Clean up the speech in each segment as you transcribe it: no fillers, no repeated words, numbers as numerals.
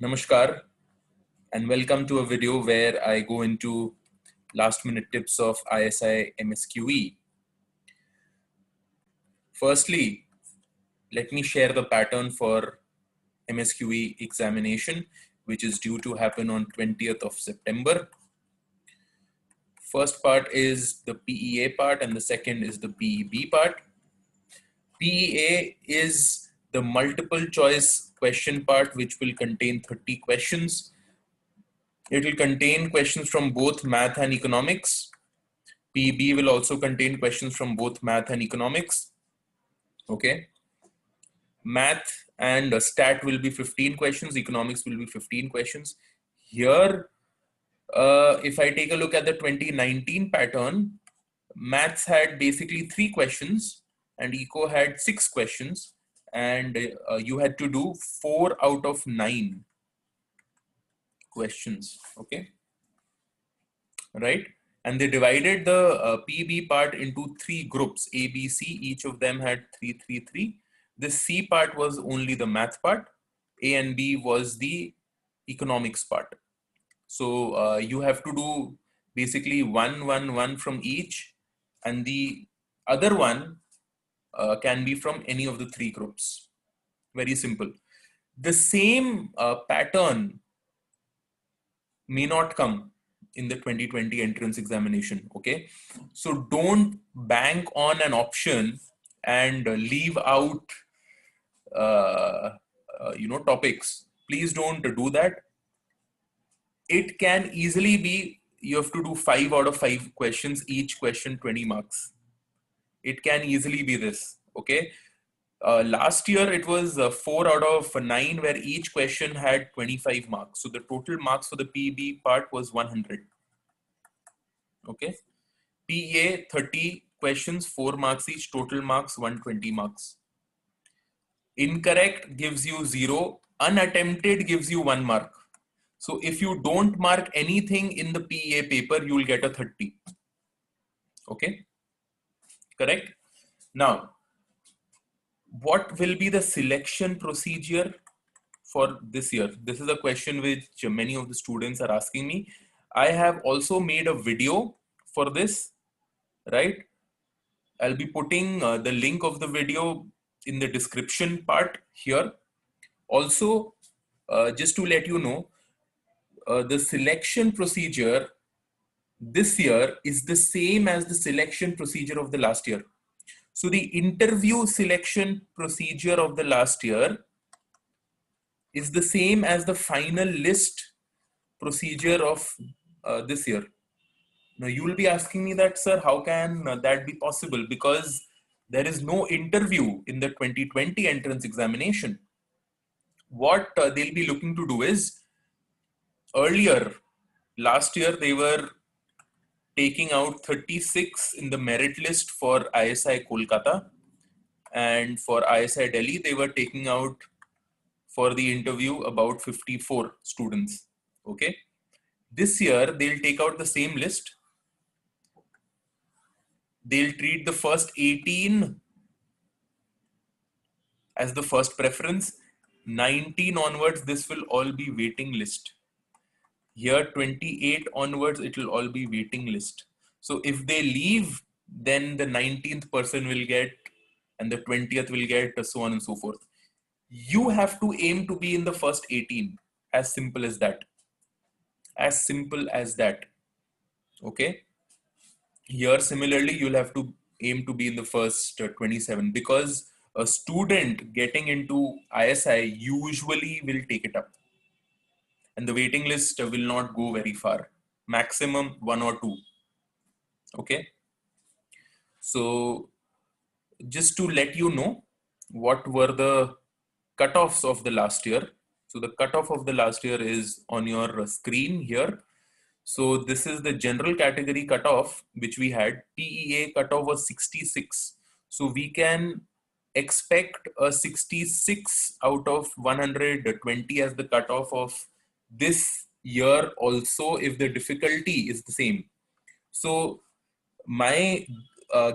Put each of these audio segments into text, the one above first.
Namaskar and welcome to a video where I go into last minute tips of ISI MSQE. Firstly, let me share the pattern for MSQE examination, which is due to happen on 20th of September. First part is the PEA part and the second is the PEB part. PEA is the multiple choice question part, which will contain 30 questions. It will contain questions from both math and economics. PEB will also contain questions from both math and economics. Okay. Math and stat will be 15 questions. Economics will be 15 questions. Here, if I take a look at the 2019 pattern, maths had basically 3 questions and eco had 6 questions, and you had to do 4 out of 9 questions. Okay. Right. And they divided the PB part into 3 groups, A, B, C. Each of them had 3, 3, 3. The C part was only the math part. A and B was the economics part. So you have to do basically 1, 1, 1 from each, and the other one can be from any of the 3 groups. Very simple. The same pattern may not come in the 2020 entrance examination. Okay, so don't bank on an option and leave out topics. Please don't do that. It can easily be you have to do 5 out of 5 questions, each question 20 marks. It can easily be this. Okay, last year it was 4 out of 9 where each question had 25 marks. So the total marks for the PB part was 100. Okay. PA 30 questions, 4 marks each, total marks 120 marks. Incorrect gives you 0, unattempted gives you 1 mark. So if you don't mark anything in the PA paper, you will get a 30. Okay, correct? Now, what will be the selection procedure for this year? This is a question which many of the students are asking me. I have also made a video for this, right? I'll be putting the link of the video in the description part here. Also, just to let you know, the selection procedure this year is the same as the selection procedure of the last year. So the interview selection procedure of the last year is the same as the final list procedure of this year. Now you will be asking me that, sir, how can that be possible? Because there is no interview in the 2020 entrance examination. What they'll be looking to do is, earlier, last year, they were taking out 36 in the merit list for ISI Kolkata, and for ISI Delhi, they were taking out for the interview about 54 students. Okay. This year, they'll take out the same list. They'll treat the first 18 as the first preference. 19 onwards, this will all be waiting list. Here 28 onwards, it will all be waiting list. So if they leave, then the 19th person will get, and the 20th will get, so on and so forth. You have to aim to be in the first 18. As simple as that. As simple as that. Okay. Here similarly, you'll have to aim to be in the first 27, because a student getting into ISI usually will take it up. And the waiting list will not go very far, maximum 1 or 2. Okay. So just to let you know what were the cutoffs of the last year. So the cutoff of the last year is on your screen here. So this is the general category cutoff, which we had. PEA cutoff was 66. So we can expect a 66 out of 120 as the cutoff of this year also, if the difficulty is the same. So my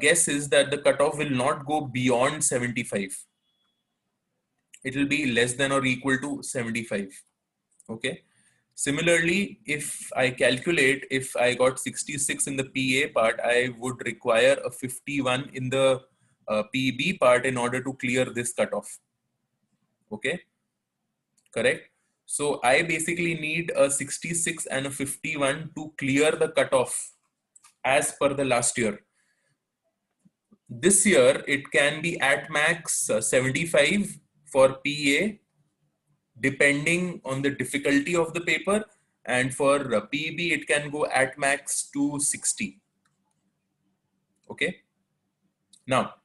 guess is that the cutoff will not go beyond 75. It will be less than or equal to 75. Okay. Similarly, if I calculate, if I got 66 in the PA part, I would require a 51 in the PB part in order to clear this cutoff. Okay, correct. So I basically need a 66 and a 51 to clear the cutoff as per the last year. This year, it can be at max 75 for PA, depending on the difficulty of the paper, and for PB it can go at max to 60. Okay, now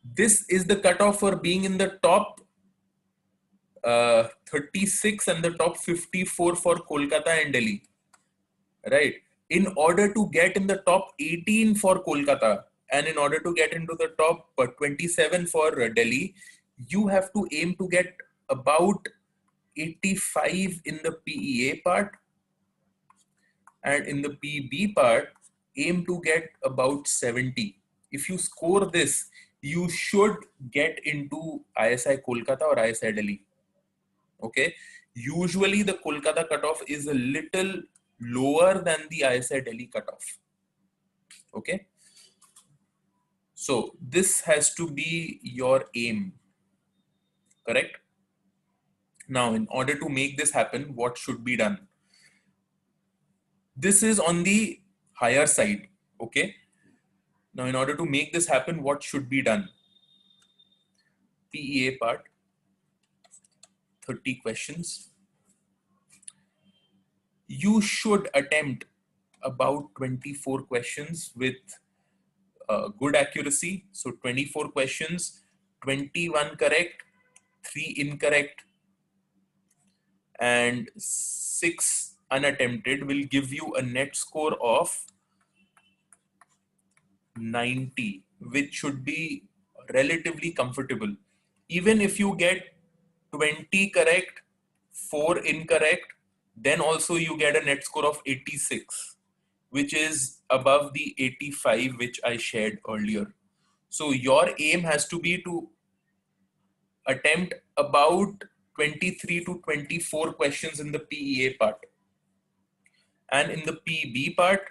this is the cutoff for being in the top 36 and the top 54 for Kolkata and Delhi, right? In order to get in the top 18 for Kolkata and in order to get into the top 27 for Delhi, you have to aim to get about 85 in the PEA part, and in the PB part, aim to get about 70. If you score this, you should get into ISI Kolkata or ISI Delhi. Okay. Usually the Kolkata cutoff is a little lower than the ISI Delhi cutoff. Okay. So this has to be your aim. Correct. Now, in order to make this happen, what should be done? This is on the higher side. Okay. Now, in order to make this happen, what should be done? PEA part, 30 questions. You should attempt about 24 questions with good accuracy. So 24 questions, 21 correct, 3 incorrect, and 6 unattempted will give you a net score of 90, which should be relatively comfortable. Even if you get 20 correct, 4 incorrect, then also you get a net score of 86, which is above the 85 which I shared earlier. So your aim has to be to attempt about 23 to 24 questions in the PEA part. And in the PB part,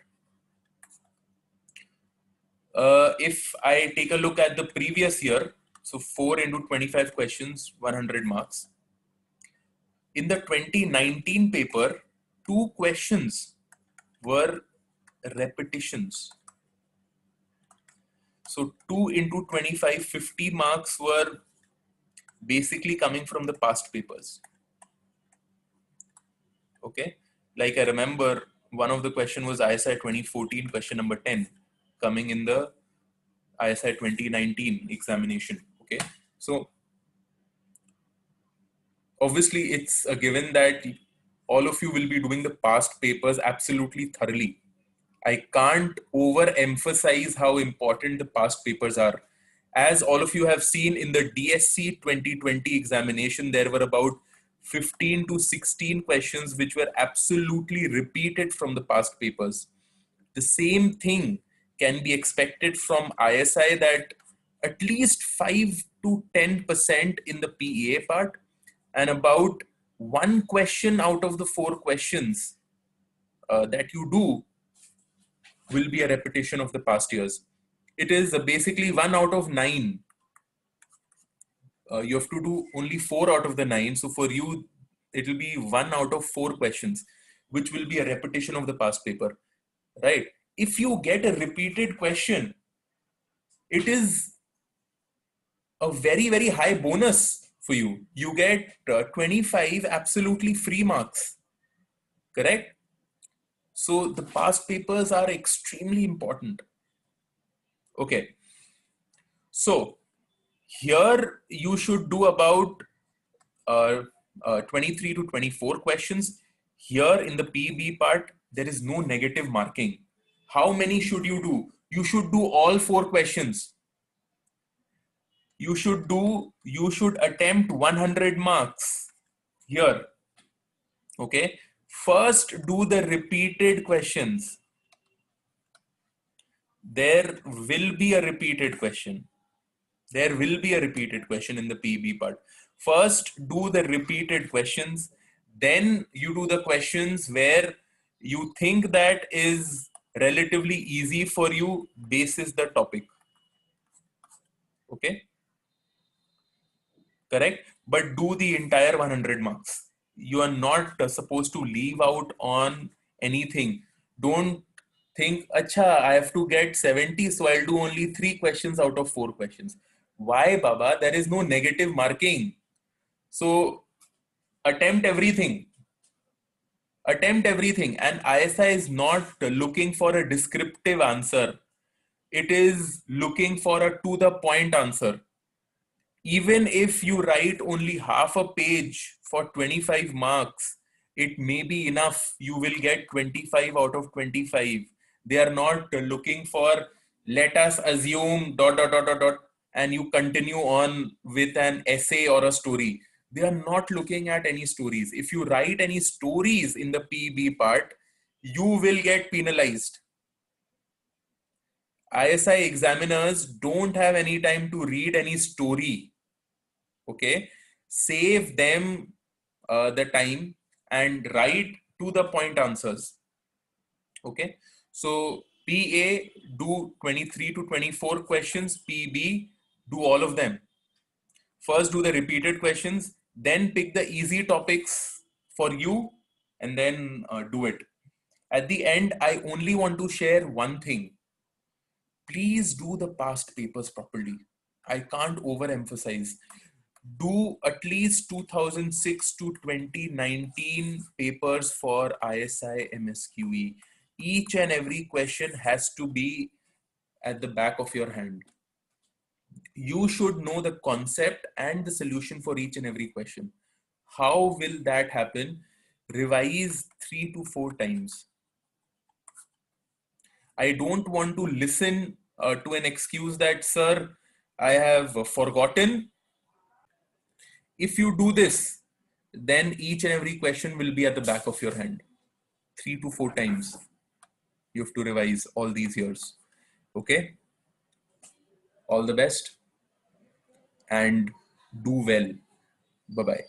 if I take a look at the previous year, so 4 into 25 questions, 100 marks. In the 2019 paper, 2 questions were repetitions. So 2 into 25, 50 marks were basically coming from the past papers. Okay, like I remember one of the question was ISI 2014 question number 10 coming in the ISI 2019 examination. Okay, so obviously it's a given that all of you will be doing the past papers absolutely thoroughly. I can't overemphasize how important the past papers are. As all of you have seen in the DSC 2020 examination, there were about 15 to 16 questions which were absolutely repeated from the past papers. The same thing can be expected from ISI, that at least 5 to 10% in the PEA part, and about 1 question out of the 4 questions that you do will be a repetition of the past years. It is basically 1 out of 9. You have to do only 4 out of the 9. So for you, it will be 1 out of 4 questions, which will be a repetition of the past paper, right? If you get a repeated question, it is a very, very high bonus for you. You get 25 absolutely free marks, correct? So the past papers are extremely important. Okay. So here you should do about 23 to 24 questions. Here in the PB part, there is no negative marking. How many should you do? You should do all 4 questions. You should attempt 100 marks here. Okay. First, do the repeated questions. There will be a repeated question. There will be a repeated question in the PB part. First, do the repeated questions Then you do the questions where you think that is relatively easy for you basis the topic. Okay, correct? But do the entire 100 marks. You are not supposed to leave out on anything. Don't think, acha, I have to get 70, so I'll do only 3 questions out of 4 questions. Why, Baba? There is no negative marking. So attempt everything. Attempt everything. And ISI is not looking for a descriptive answer. It is looking for a to the point answer. Even if you write only half a page for 25 marks, it may be enough. You will get 25 out of 25. They are not looking for, let us assume dot dot dot dot dot, and you continue on with an essay or a story. They are not looking at any stories. If you write any stories in the PB part, you will get penalized. ISI examiners don't have any time to read any story. Okay, save them the time and write to the point answers. Okay, so PA do 23 to 24 questions, PB do all of them. First do the repeated questions, then pick the easy topics for you, and then do it. At the end, I only want to share one thing. Please do the past papers properly. I can't overemphasize. Do at least 2006 to 2019 papers for ISI MSQE. Each and every question has to be at the back of your hand. You should know the concept and the solution for each and every question. How will that happen? Revise 3 to 4 times. I don't want to listen to an excuse that, sir, I have forgotten. If you do this, then each and every question will be at the back of your hand. 3 to 4 times you have to revise all these years. Okay, all the best and do well. Bye bye.